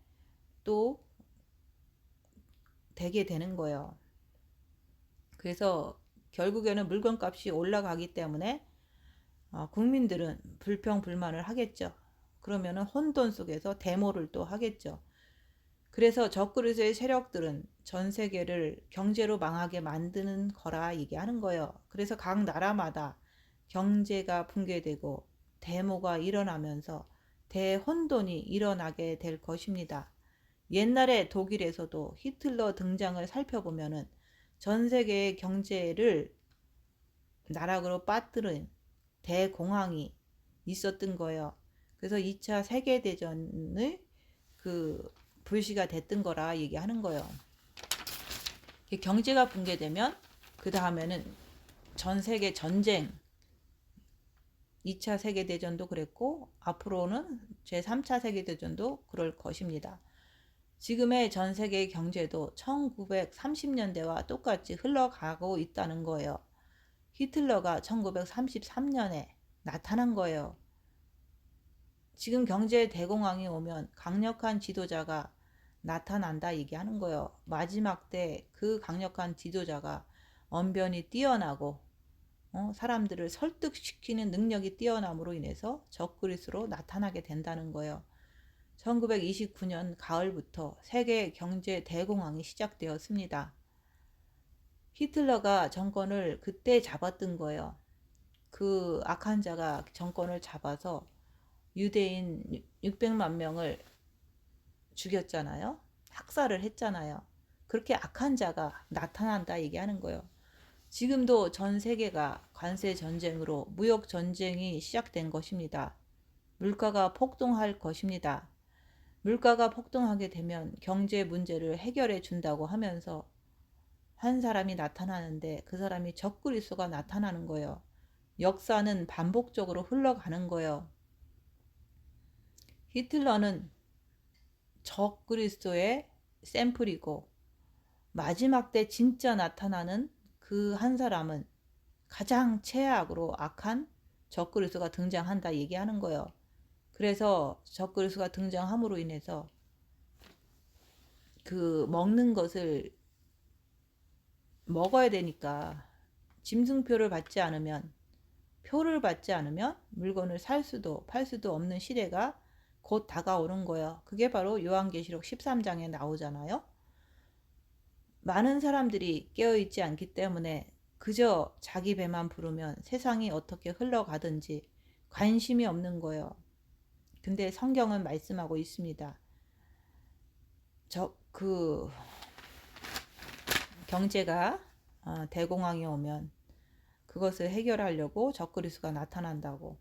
또 되게 되는 거예요. 그래서 결국에는 물건값이 올라가기 때문에 국민들은 불평불만을 하겠죠. 그러면은 혼돈 속에서 데모를 또 하겠죠. 그래서 적그리스도의 세력들은 전 세계를 경제로 망하게 만드는 거라 얘기하는 거예요. 그래서 각 나라마다 경제가 붕괴되고 데모가 일어나면서 대혼돈이 일어나게 될 것입니다. 옛날에 독일에서도 히틀러 등장을 살펴보면은 전 세계의 경제를 나락으로 빠뜨린 대공황이 있었던 거예요. 그래서 2차 세계대전을 불씨가 됐던 거라 얘기하는 거예요. 경제가 붕괴되면 그 다음에는 전 세계 전쟁, 2차 세계대전도 그랬고 앞으로는 제3차 세계대전도 그럴 것입니다. 지금의 전 세계 경제도 1930년대와 똑같이 흘러가고 있다는 거예요. 히틀러가 1933년에 나타난 거예요. 지금 경제 대공황이 오면 강력한 지도자가 나타난다 얘기하는 거예요. 마지막 때 그 강력한 지도자가 언변이 뛰어나고 사람들을 설득시키는 능력이 뛰어남으로 인해서 적그리스로 나타나게 된다는 거예요. 1929년 가을부터 세계 경제 대공황이 시작되었습니다. 히틀러가 정권을 그때 잡았던 거예요. 그 악한 자가 정권을 잡아서 유대인 600만 명을 죽였잖아요. 학살을 했잖아요. 그렇게 악한 자가 나타난다 얘기하는 거예요. 지금도 전 세계가 관세 전쟁으로 무역 전쟁이 시작된 것입니다. 물가가 폭등할 것입니다. 물가가 폭등하게 되면 경제 문제를 해결해 준다고 하면서 한 사람이 나타나는데 그 사람이 적그리스도가 나타나는 거예요. 역사는 반복적으로 흘러가는 거예요. 히틀러는 적그리스도의 샘플이고 마지막 때 진짜 나타나는 그 한 사람은 가장 최악으로 악한 적그리스도가 등장한다 얘기하는 거예요. 그래서 적그리스도가 등장함으로 인해서 그 먹는 것을 먹어야 되니까 짐승표를 받지 않으면 표를 받지 않으면 물건을 살 수도 팔 수도 없는 시대가 곧 다가오는 거예요. 그게 바로 요한계시록 13장에 나오잖아요. 많은 사람들이 깨어있지 않기 때문에 그저 자기 배만 부르면 세상이 어떻게 흘러가든지 관심이 없는 거예요. 근데 성경은 말씀하고 있습니다. 경제가 대공황이 오면 그것을 해결하려고 적그리스도가 나타난다고.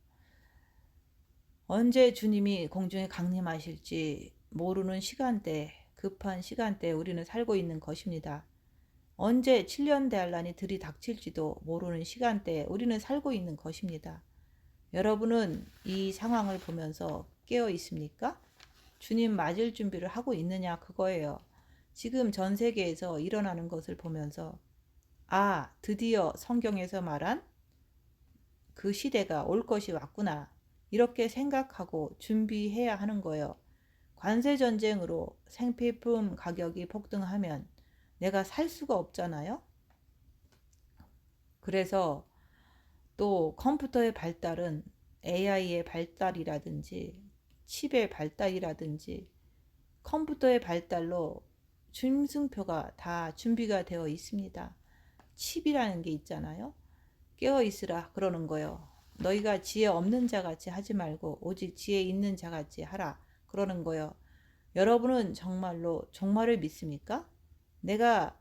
언제 주님이 공중에 강림하실지 모르는 시간대, 급한 시간대에 우리는 살고 있는 것입니다. 언제 7년 대환란이 들이닥칠지도 모르는 시간대에 우리는 살고 있는 것입니다. 여러분은 이 상황을 보면서 깨어 있습니까? 주님 맞을 준비를 하고 있느냐 그거예요. 지금 전 세계에서 일어나는 것을 보면서 드디어 성경에서 말한 그 시대가 올 것이 왔구나. 이렇게 생각하고 준비해야 하는 거예요. 관세 전쟁으로 생필품 가격이 폭등하면 내가 살 수가 없잖아요. 그래서 또 컴퓨터의 발달은 AI의 발달이라든지 칩의 발달이라든지 컴퓨터의 발달로 짐승표가 다 준비가 되어 있습니다. 칩이라는 게 있잖아요. 깨어 있으라 그러는 거예요. 너희가 지혜 없는 자 같이 하지 말고 오직 지혜 있는 자 같이 하라 그러는 거예요. 여러분은 정말로 종말을 믿습니까? 내가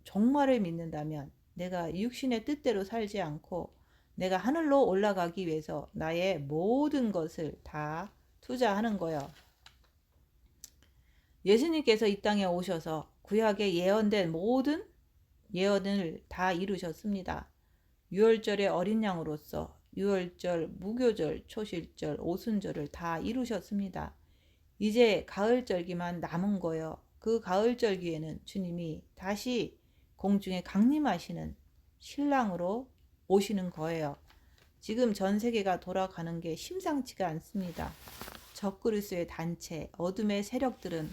종말을 믿는다면 내가 육신의 뜻대로 살지 않고 내가 하늘로 올라가기 위해서 나의 모든 것을 다 투자하는 거예요. 예수님께서 이 땅에 오셔서 구약에 예언된 모든 예언을 다 이루셨습니다. 유월절의 어린 양으로서 유월절, 무교절, 초실절, 오순절을 다 이루셨습니다. 이제 가을절기만 남은 거예요. 그 가을절기에는 주님이 다시 공중에 강림하시는 신랑으로 오시는 거예요. 지금 전 세계가 돌아가는 게 심상치가 않습니다. 적그리스도의 단체, 어둠의 세력들은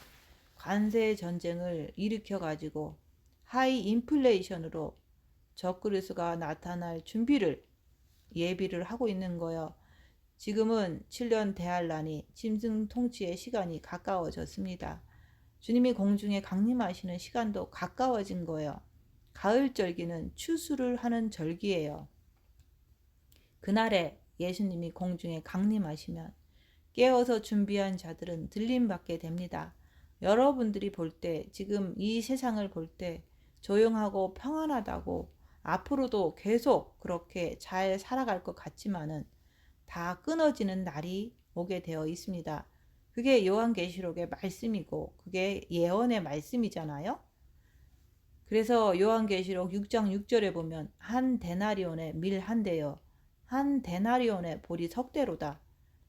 관세 전쟁을 일으켜 가지고 하이 인플레이션으로 적그리스도가 나타날 준비를 예비를 하고 있는 거예요. 지금은 7년 대환란이 짐승 통치의 시간이 가까워졌습니다. 주님이 공중에 강림하시는 시간도 가까워진 거예요. 가을절기는 추수를 하는 절기예요. 그날에 예수님이 공중에 강림하시면 깨어서 준비한 자들은 들림받게 됩니다. 여러분들이 볼 때, 지금 이 세상을 볼 때 조용하고 평안하다고 앞으로도 계속 그렇게 잘 살아갈 것 같지만은 다 끊어지는 날이 오게 되어 있습니다. 그게 요한계시록의 말씀이고 그게 예언의 말씀이잖아요. 그래서 요한계시록 6장 6절에 보면 한 데나리온의 밀 한 대여 한 데나리온의 보리 석대로다.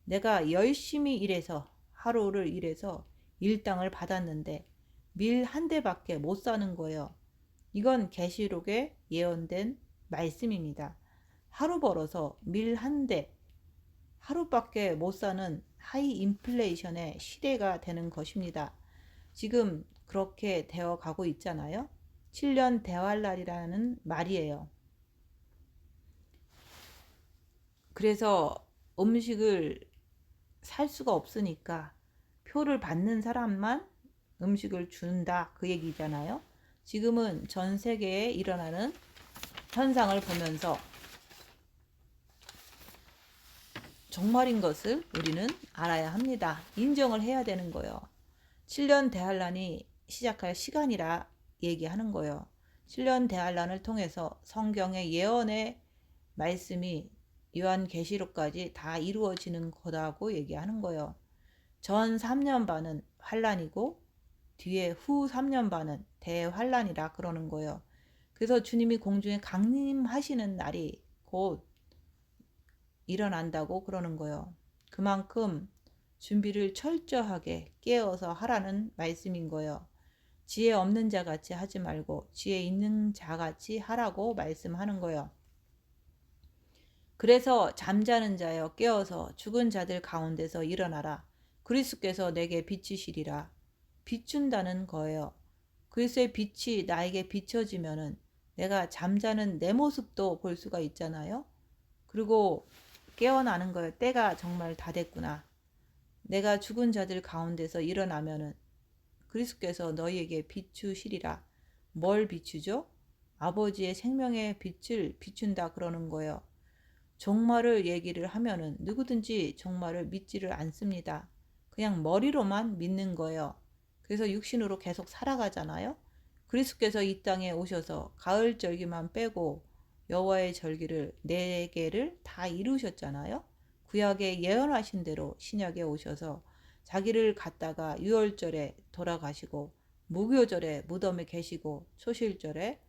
내가 열심히 일해서 하루를 일해서 일당을 받았는데 밀 한 대밖에 못 사는 거예요. 이건 계시록에 예언된 말씀입니다. 하루 벌어서 밀 한 대, 하루밖에 못 사는 하이 인플레이션의 시대가 되는 것입니다. 지금 그렇게 되어 가고 있잖아요. 7년 대활날이라는 말이에요. 그래서 음식을 살 수가 없으니까 표를 받는 사람만 음식을 준다 그 얘기잖아요. 지금은 전 세계에 일어나는 현상을 보면서 정말인 것을 우리는 알아야 합니다. 인정을 해야 되는 거예요. 7년 대환란이 시작할 시간이라 얘기하는 거예요. 7년 대환란을 통해서 성경의 예언의 말씀이 요한계시록까지 다 이루어지는 거다고 얘기하는 거예요. 전 3년 반은 환란이고 뒤에 후 3년 반은 대환란이라 그러는 거예요. 그래서 주님이 공중에 강림하시는 날이 곧 일어난다고 그러는 거예요. 그만큼 준비를 철저하게 깨어서 하라는 말씀인 거예요. 지혜 없는 자 같이 하지 말고 지혜 있는 자 같이 하라고 말씀하는 거예요. 그래서 잠자는 자여 깨어서 죽은 자들 가운데서 일어나라. 그리스도께서 내게 비치시리라. 비춘다는 거예요. 그리스도의 빛이 나에게 비춰지면은 내가 잠자는 내 모습도 볼 수가 있잖아요. 그리고 깨어나는 거예요. 때가 정말 다 됐구나. 내가 죽은 자들 가운데서 일어나면은 그리스도께서 너희에게 비추시리라. 뭘 비추죠? 아버지의 생명의 빛을 비춘다 그러는 거예요. 종말을 얘기를 하면은 누구든지 종말을 믿지를 않습니다. 그냥 머리로만 믿는 거예요. 그래서 육신으로 계속 살아가잖아요. 그리스도께서 이 땅에 오셔서 가을 절기만 빼고 여호와의 절기를 4개를 다 이루셨잖아요. 구약에 예언하신 대로 신약에 오셔서 자기를 갖다가 유월절에 돌아가시고 무교절에 무덤에 계시고 초실절에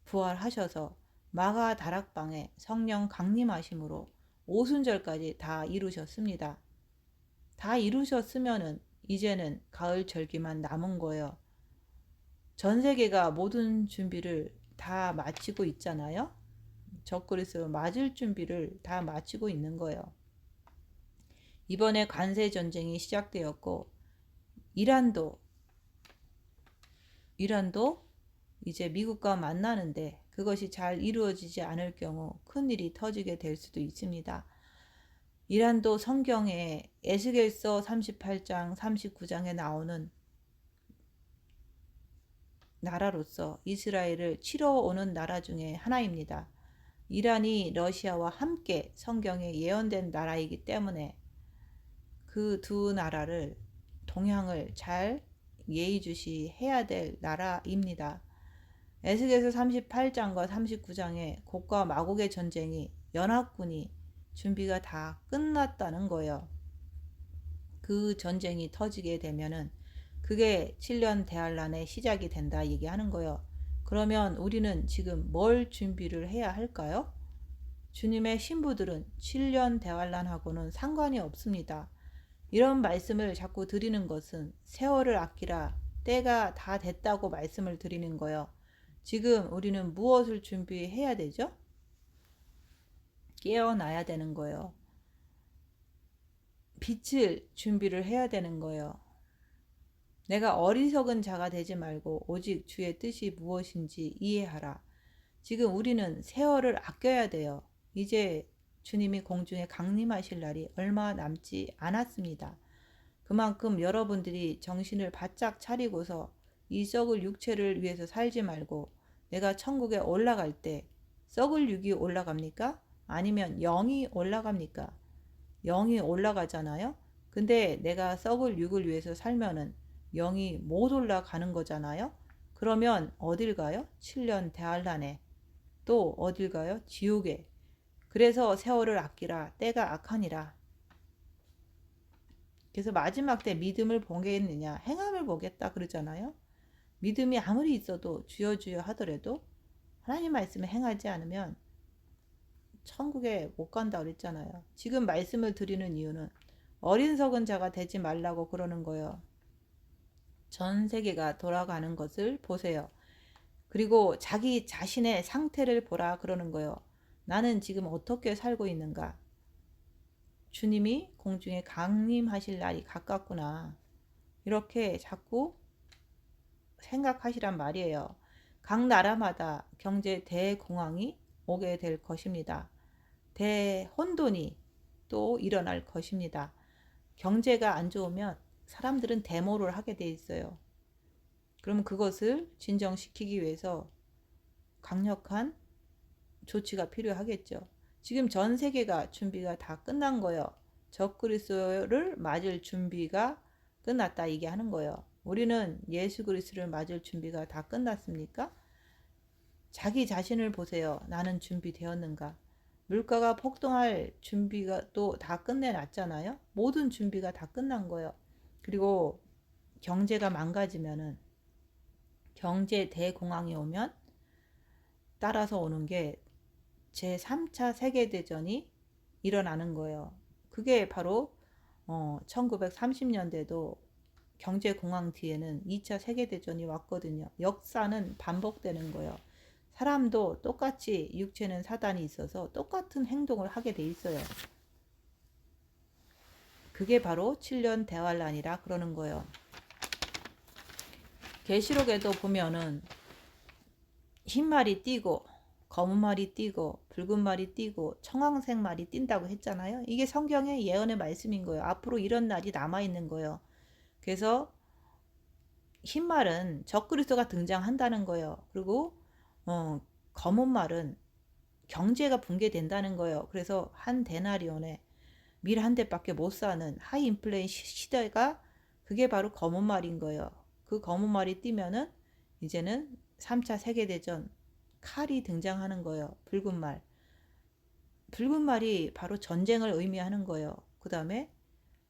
부활하셔서 마가 다락방에 성령 강림하심으로 오순절까지 다 이루셨습니다. 다 이루셨으면은 이제는 가을 절기만 남은 거예요. 전 세계가 모든 준비를 다 마치고 있잖아요. 적그리스도 맞을 준비를 다 마치고 있는 거예요. 이번에 관세 전쟁이 시작되었고 이란도 이제 미국과 만나는데 그것이 잘 이루어지지 않을 경우 큰일이 터지게 될 수도 있습니다. 이란도 성경에 에스겔서 38장 39장에 나오는 나라로서 이스라엘을 치러 오는 나라 중에 하나입니다. 이란이 러시아와 함께 성경에 예언된 나라이기 때문에 그 두 나라를 동향을 잘 예의주시해야 될 나라입니다. 에스겔서 38장과 39장에 곡과 마곡의 전쟁이 연합군이 준비가 다 끝났다는 거예요. 그 전쟁이 터지게 되면은 그게 7년 대환란의 시작이 된다 얘기하는 거예요. 그러면 우리는 지금 뭘 준비를 해야 할까요? 주님의 신부들은 7년 대환란하고는 상관이 없습니다. 이런 말씀을 자꾸 드리는 것은 세월을 아끼라 때가 다 됐다고 말씀을 드리는 거예요. 지금 우리는 무엇을 준비해야 되죠? 깨어나야 되는 거예요. 빛을 준비를 해야 되는 거예요. 내가 어리석은 자가 되지 말고 오직 주의 뜻이 무엇인지 이해하라. 지금 우리는 세월을 아껴야 돼요. 이제 주님이 공중에 강림하실 날이 얼마 남지 않았습니다. 그만큼 여러분들이 정신을 바짝 차리고서 이 썩을 육체를 위해서 살지 말고 내가 천국에 올라갈 때 썩을 육이 올라갑니까? 아니면 영이 올라갑니까? 영이 올라가잖아요. 근데 내가 썩을 육을 위해서 살면은 영이 못 올라가는 거잖아요. 그러면 어딜 가요? 7년 대환란에. 또 어딜 가요? 지옥에. 그래서 세월을 아끼라 때가 악하니라. 그래서 마지막 때 믿음을 보겠느냐 행함을 보겠다 그러잖아요. 믿음이 아무리 있어도 주여 주여 하더라도 하나님 말씀을 행하지 않으면 천국에 못 간다 그랬잖아요. 지금 말씀을 드리는 이유는 어리석은 자가 되지 말라고 그러는 거예요. 전 세계가 돌아가는 것을 보세요. 그리고 자기 자신의 상태를 보라 그러는 거예요. 나는 지금 어떻게 살고 있는가? 주님이 공중에 강림하실 날이 가깝구나. 이렇게 자꾸 생각하시란 말이에요. 각 나라마다 경제 대공황이 오게 될 것입니다. 대혼돈이 또 일어날 것입니다. 경제가 안 좋으면 사람들은 데모를 하게 돼 있어요. 그럼 그것을 진정시키기 위해서 강력한 조치가 필요하겠죠. 지금 전 세계가 준비가 다 끝난 거예요. 적그리스도를 맞을 준비가 끝났다 이게 하는 거예요. 우리는 예수 그리스도를 맞을 준비가 다 끝났습니까? 자기 자신을 보세요. 나는 준비되었는가? 물가가 폭등할 준비가 또 다 끝내놨잖아요. 모든 준비가 다 끝난 거예요. 그리고 경제가 망가지면은 경제 대공황이 오면 따라서 오는 게 제3차 세계대전이 일어나는 거예요. 그게 바로 1930년대도 경제공황 뒤에는 2차 세계대전이 왔거든요. 역사는 반복되는 거예요. 사람도 똑같이 육체는 사단이 있어서 똑같은 행동을 하게 돼 있어요. 그게 바로 7년 대환란이라 그러는 거예요. 계시록에도 보면은 흰 말이 뛰고 검은 말이 뛰고 붉은 말이 뛰고 청황색 말이 뛴다고 했잖아요. 이게 성경의 예언의 말씀인 거예요. 앞으로 이런 날이 남아있는 거예요. 그래서 흰 말은 적그리스도가 등장한다는 거예요. 그리고 검은 말은 경제가 붕괴된다는 거예요. 그래서 한 데나리온에 밀 한 대밖에 못 사는 하이 인플레이션 시대가 그게 바로 검은 말인 거예요. 그 검은 말이 뛰면은 이제는 3차 세계대전 칼이 등장하는 거예요. 붉은 말. 붉은 말이 바로 전쟁을 의미하는 거예요. 그 다음에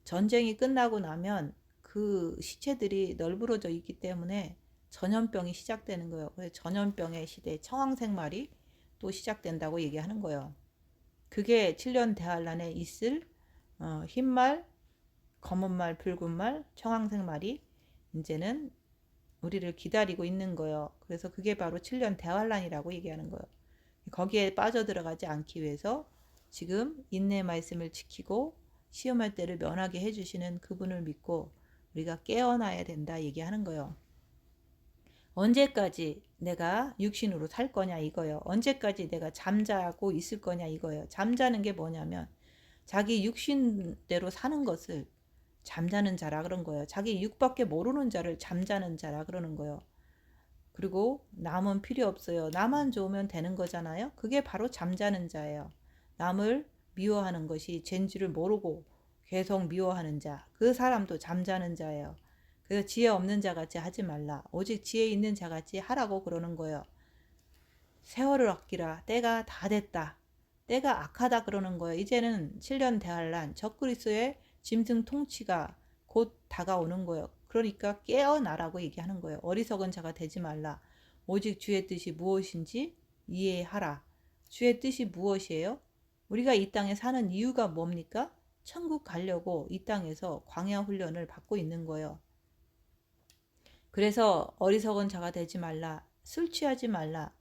전쟁이 끝나고 나면 그 시체들이 널브러져 있기 때문에 전염병이 시작되는 거예요. 그래서 전염병의 시대 청황색 말이 또 시작된다고 얘기하는 거예요. 그게 7년 대환란에 있을 흰말, 검은 말, 붉은 말, 청황색 말이 이제는 우리를 기다리고 있는 거예요. 그래서 그게 바로 7년 대환란이라고 얘기하는 거예요. 거기에 빠져들어가지 않기 위해서 지금 인내 말씀을 지키고 시험할 때를 면하게 해주시는 그분을 믿고 우리가 깨어나야 된다 얘기하는 거예요. 언제까지 내가 육신으로 살 거냐 이거예요. 언제까지 내가 잠자고 있을 거냐 이거예요. 잠자는 게 뭐냐면 자기 육신대로 사는 것을 잠자는 자라 그런 거예요. 자기 육밖에 모르는 자를 잠자는 자라 그러는 거예요. 그리고 남은 필요 없어요. 나만 좋으면 되는 거잖아요. 그게 바로 잠자는 자예요. 남을 미워하는 것이 젠지를 모르고 계속 미워하는 자. 그 사람도 잠자는 자예요. 그래서 지혜 없는 자 같이 하지 말라. 오직 지혜 있는 자 같이 하라고 그러는 거예요. 세월을 아끼라. 때가 다 됐다. 때가 악하다 그러는 거예요. 이제는 7년 대환란 적그리스도의 짐승 통치가 곧 다가오는 거예요. 그러니까 깨어나라고 얘기하는 거예요. 어리석은 자가 되지 말라. 오직 주의 뜻이 무엇인지 이해하라. 주의 뜻이 무엇이에요? 우리가 이 땅에 사는 이유가 뭡니까? 천국 가려고 이 땅에서 광야 훈련을 받고 있는 거예요. 그래서 어리석은 자가 되지 말라. 술 취하지 말라.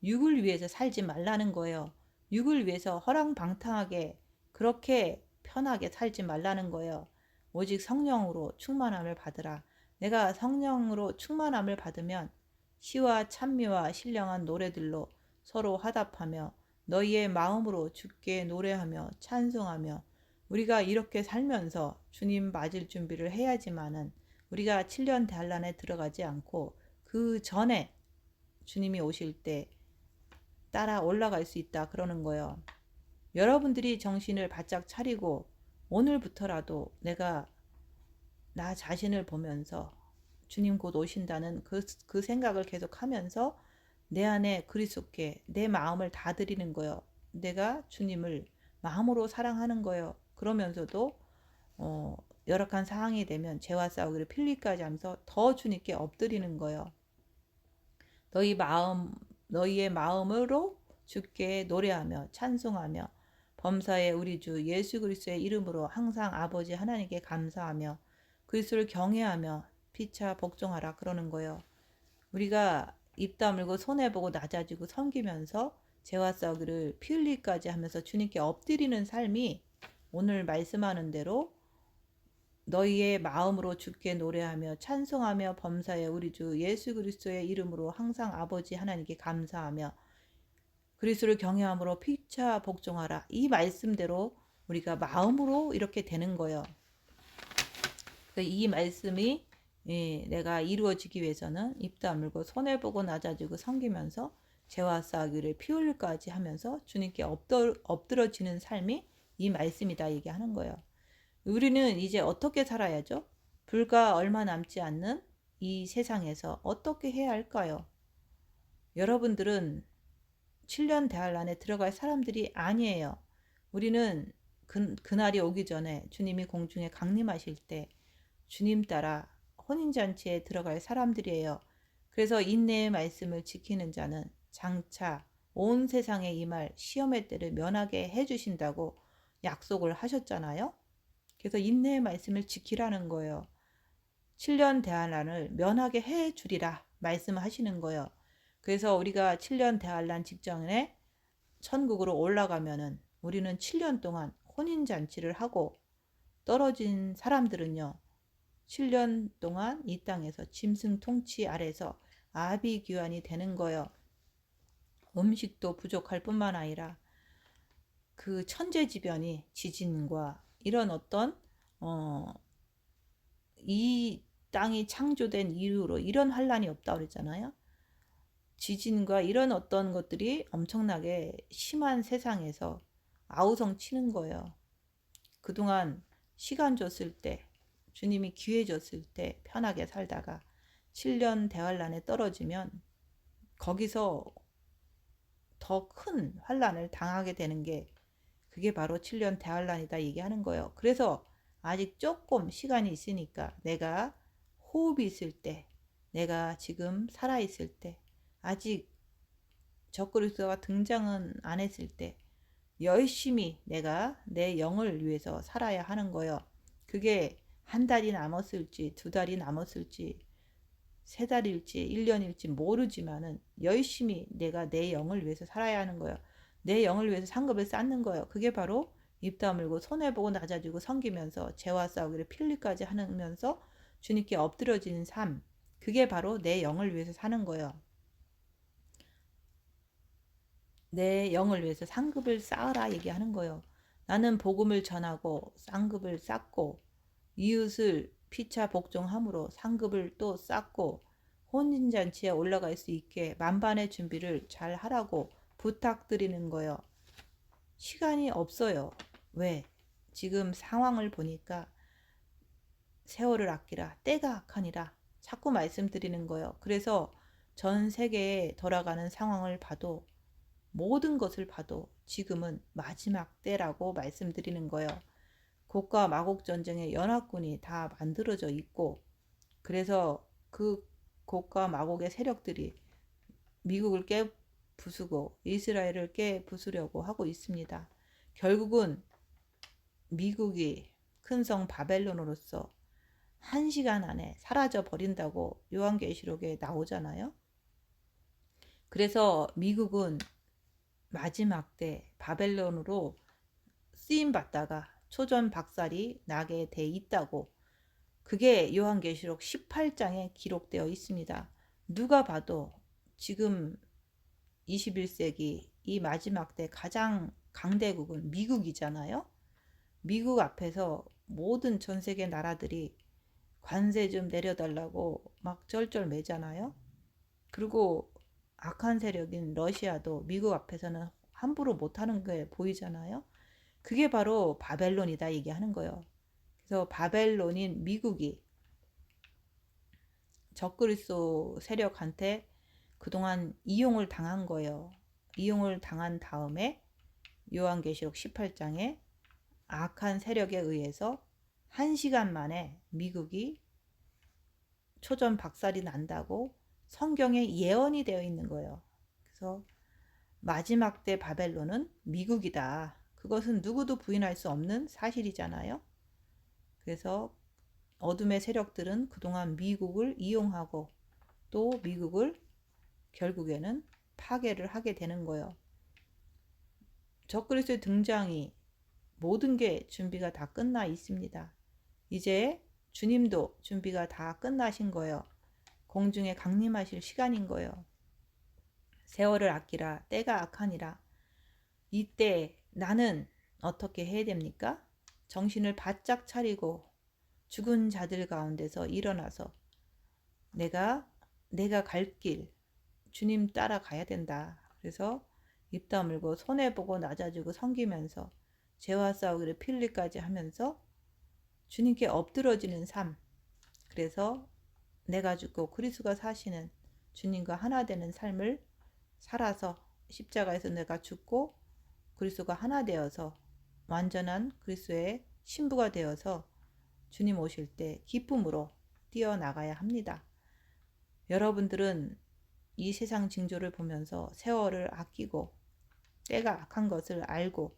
육을 위해서 살지 말라는 거예요. 육을 위해서 허랑방탕하게 그렇게 편하게 살지 말라는 거예요. 오직 성령으로 충만함을 받으라. 내가 성령으로 충만함을 받으면 시와 찬미와 신령한 노래들로 서로 화답하며 너희의 마음으로 주께 노래하며 찬송하며 우리가 이렇게 살면서 주님 맞을 준비를 해야지만은 우리가 7년 대환란에 들어가지 않고 그 전에 주님이 오실 때 따라 올라갈 수 있다 그러는 거예요. 여러분들이 정신을 바짝 차리고 오늘부터라도 내가 나 자신을 보면서 주님 곧 오신다는 그 생각을 계속 하면서 내 안에 그리스도께 내 마음을 다 드리는 거예요. 내가 주님을 마음으로 사랑하는 거예요. 그러면서도 어, 열악한 상황이 되면 죄와 싸우기를 필리까지 하면서 더 주님께 엎드리는 거예요. 너희의 마음으로 주께 노래하며 찬송하며 범사의 우리 주 예수 그리스도의 이름으로 항상 아버지 하나님께 감사하며 그리스도를 경외하며 피차 복종하라 그러는 거예요. 우리가 입 다물고 손해보고 낮아지고 섬기면서 죄와 싸우기를 피 흘리까지 하면서 주님께 엎드리는 삶이 오늘 말씀하는 대로 너희의 마음으로 주께 노래하며 찬송하며 범사에 우리 주 예수 그리스도의 이름으로 항상 아버지 하나님께 감사하며 그리스도를 경외함으로 피차 복종하라. 이 말씀대로 우리가 마음으로 이렇게 되는 거예요. 이 말씀이 내가 이루어지기 위해서는 입 다물고 손해보고 낮아지고 섬기면서 죄와 싸우기를 피 흘릴까지 하면서 주님께 엎드러지는 삶이 이 말씀이다 얘기하는 거예요. 우리는 이제 어떻게 살아야죠? 불과 얼마 남지 않는 이 세상에서 어떻게 해야 할까요? 여러분들은 7년 대할 안에 들어갈 사람들이 아니에요. 우리는 그날이 오기 전에 주님이 공중에 강림하실 때 주님 따라 혼인잔치에 들어갈 사람들이에요. 그래서 인내의 말씀을 지키는 자는 장차 온 세상에 임할 시험의 때를 면하게 해주신다고 약속을 하셨잖아요. 그래서 인내의 말씀을 지키라는 거예요. 7년 대환란을 면하게 해주리라 말씀하시는 거예요. 그래서 우리가 7년 대환란 직전에 천국으로 올라가면은 우리는 7년 동안 혼인잔치를 하고 떨어진 사람들은요. 7년 동안 이 땅에서 짐승 통치 아래서 아비규환이 되는 거예요. 음식도 부족할 뿐만 아니라 그 천재지변이 지진과 이런 어떤 이 땅이 창조된 이후로 이런 환란이 없다고 그랬잖아요. 지진과 이런 어떤 것들이 엄청나게 심한 세상에서 아우성 치는 거예요. 그동안 시간 줬을 때 주님이 기회 줬을 때 편하게 살다가 7년 대환란에 떨어지면 거기서 더 큰 환란을 당하게 되는 게 그게 바로 7년 대환란이다 얘기하는 거예요. 그래서 아직 조금 시간이 있으니까 내가 호흡이 있을 때, 내가 지금 살아있을 때, 아직 적그리스도가 등장은 안 했을 때 열심히 내가 내 영을 위해서 살아야 하는 거예요. 그게 한 달이 남았을지, 두 달이 남았을지, 세 달일지, 1년일지 모르지만은 열심히 내가 내 영을 위해서 살아야 하는 거예요. 내 영을 위해서 상급을 쌓는 거예요. 그게 바로 입 다물고 손해보고 낮아지고 섬기면서 죄와 싸우기를 필리까지 하면서 주님께 엎드려지는 삶. 그게 바로 내 영을 위해서 사는 거예요. 내 영을 위해서 상급을 쌓으라 얘기하는 거예요. 나는 복음을 전하고 상급을 쌓고 이웃을 피차 복종함으로 상급을 또 쌓고 혼인잔치에 올라갈 수 있게 만반의 준비를 잘 하라고 부탁드리는 거예요. 시간이 없어요. 왜? 지금 상황을 보니까 세월을 아끼라 때가 악하니라 자꾸 말씀드리는 거예요. 그래서 전 세계에 돌아가는 상황을 봐도 모든 것을 봐도 지금은 마지막 때라고 말씀드리는 거예요. 곡과 마곡 전쟁의 연합군이 다 만들어져 있고 그래서 그 곡과 마곡의 세력들이 미국을 깨부수고 이스라엘을 깨부수려고 하고 있습니다. 결국은 미국이 큰 성 바벨론으로서 1시간 안에 사라져 버린다고 요한계시록에 나오잖아요. 그래서 미국은 마지막 때 바벨론으로 쓰임 받다가 초전 박살이 나게 돼 있다고 그게 요한계시록 18장에 기록되어 있습니다. 누가 봐도 지금 21세기 이 마지막 때 가장 강대국은 미국이잖아요. 미국 앞에서 모든 전 세계 나라들이 관세 좀 내려달라고 막 쩔쩔매잖아요. 그리고 악한 세력인 러시아도 미국 앞에서는 함부로 못하는 게 보이잖아요. 그게 바로 바벨론이다 얘기하는 거예요. 그래서 바벨론인 미국이 적그리스도 세력한테 그동안 이용을 당한 거예요. 이용을 당한 다음에 요한계시록 18장에 악한 세력에 의해서 1시간 만에 미국이 초전 박살이 난다고 성경에 예언이 되어 있는 거예요. 그래서 마지막 때 바벨론은 미국이다. 그것은 누구도 부인할 수 없는 사실이잖아요. 그래서 어둠의 세력들은 그동안 미국을 이용하고 또 미국을 결국에는 파괴를 하게 되는 거예요. 적그리스도의 등장이 모든 게 준비가 다 끝나 있습니다. 이제 주님도 준비가 다 끝나신 거예요. 공중에 강림하실 시간인 거예요. 세월을 아끼라 때가 악하니라. 이때 나는 어떻게 해야 됩니까? 정신을 바짝 차리고 죽은 자들 가운데서 일어나서 내가 갈 길 주님 따라가야 된다. 그래서 입 다물고 손해보고 낮아지고 섬기면서 죄와 싸우기를 필리까지 하면서 주님께 엎드러지는 삶. 그래서 내가 죽고 그리스도가 사시는 주님과 하나 되는 삶을 살아서 십자가에서 내가 죽고 그리스도가 하나 되어서 완전한 그리스도의 신부가 되어서 주님 오실 때 기쁨으로 뛰어나가야 합니다. 여러분들은 이 세상 징조를 보면서 세월을 아끼고 때가 악한 것을 알고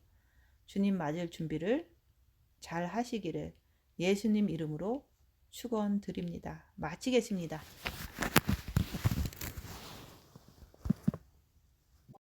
주님 맞을 준비를 잘 하시기를 예수님 이름으로 축원드립니다. 마치겠습니다.